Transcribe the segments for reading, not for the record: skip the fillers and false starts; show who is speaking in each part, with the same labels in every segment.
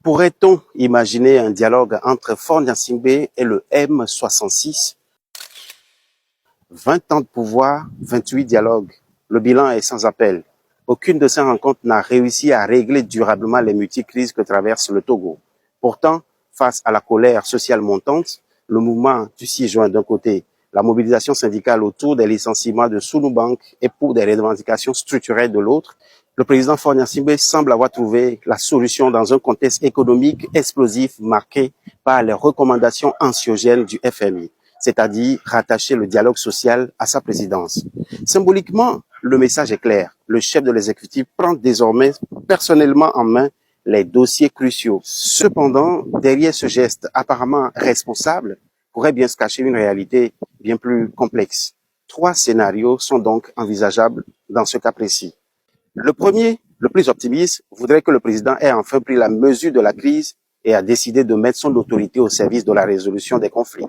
Speaker 1: Pourrait-on imaginer un dialogue entre Faure Gnassingbé et le M66? 20 ans de pouvoir, 28 dialogues. Le bilan est sans appel. Aucune de ces rencontres n'a réussi à régler durablement les multiples crises que traverse le Togo. Pourtant, face à la colère sociale montante, le mouvement du 6 juin d'un côté, la mobilisation syndicale autour des licenciements de Sunu Bank et pour des revendications structurelles de l'autre, le président Faure Gnassingbé semble avoir trouvé la solution dans un contexte économique explosif marqué par les recommandations anxiogènes du FMI, c'est-à-dire rattacher le dialogue social à sa présidence. Symboliquement, le message est clair. Le chef de l'exécutif prend désormais personnellement en main les dossiers cruciaux. Cependant, derrière ce geste apparemment responsable, pourrait bien se cacher une réalité bien plus complexe. 3 scénarios sont donc envisageables dans ce cas précis. Le premier, le plus optimiste, voudrait que le président ait enfin pris la mesure de la crise et a décidé de mettre son autorité au service de la résolution des conflits.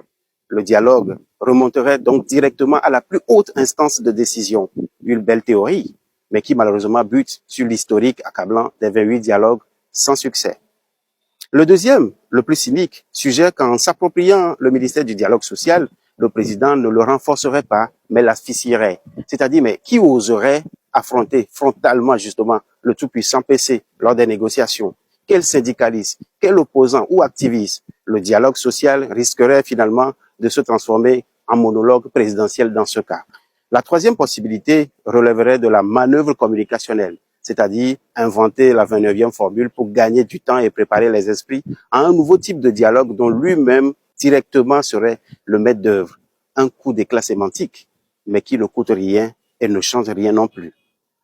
Speaker 1: Le dialogue remonterait donc directement à la plus haute instance de décision. Une belle théorie, mais qui malheureusement bute sur l'historique accablant des 28 dialogues sans succès. Le deuxième, le plus cynique, suggère qu'en s'appropriant le ministère du dialogue social, le président ne le renforcerait pas, mais l'asphyxierait. C'est-à-dire, mais qui oserait affronter frontalement justement le tout-puissant PC lors des négociations? Quel syndicaliste, quel opposant ou activiste? Le dialogue social risquerait finalement de se transformer en monologue présidentiel dans ce cas. La troisième possibilité relèverait de la manœuvre communicationnelle, c'est-à-dire inventer la 29e formule pour gagner du temps et préparer les esprits à un nouveau type de dialogue dont lui-même directement serait le maître d'œuvre. Un coup d'éclat sémantique, mais qui ne coûte rien et ne change rien non plus.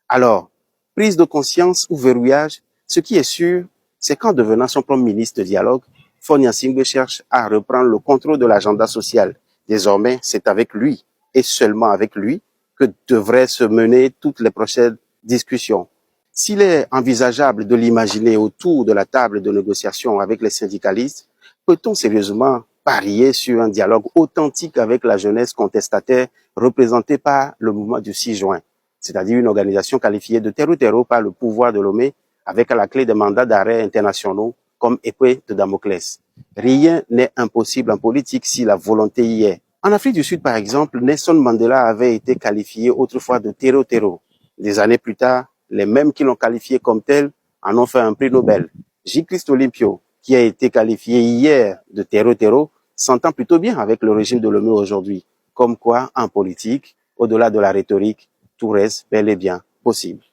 Speaker 1: Alors, prise de conscience ou verrouillage, ce qui est sûr, c'est qu'en devenant son propre ministre de dialogue, Faure Gnassingbé cherche à reprendre le contrôle de l'agenda social. Désormais, c'est avec lui, et seulement avec lui, que devraient se mener toutes les prochaines discussions. S'il est envisageable de l'imaginer autour de la table de négociation avec les syndicalistes, peut-on sérieusement parier sur un dialogue authentique avec la jeunesse contestataire représentée par le mouvement du 6 juin, c'est-à-dire une organisation qualifiée de terreau par le pouvoir de Lomé, avec à la clé des mandats d'arrêt internationaux comme épée de Damoclès. Rien n'est impossible en politique si la volonté y est. En Afrique du Sud, par exemple, Nelson Mandela avait été qualifié autrefois de terreau. Des années plus tard, les mêmes qui l'ont qualifié comme tel en ont fait un prix Nobel. J-Christ Olympio, qui a été qualifié hier de terreau, s'entend plutôt bien avec le régime de Lomé aujourd'hui. Comme quoi, en politique, au-delà de la rhétorique, tout reste bel et bien possible.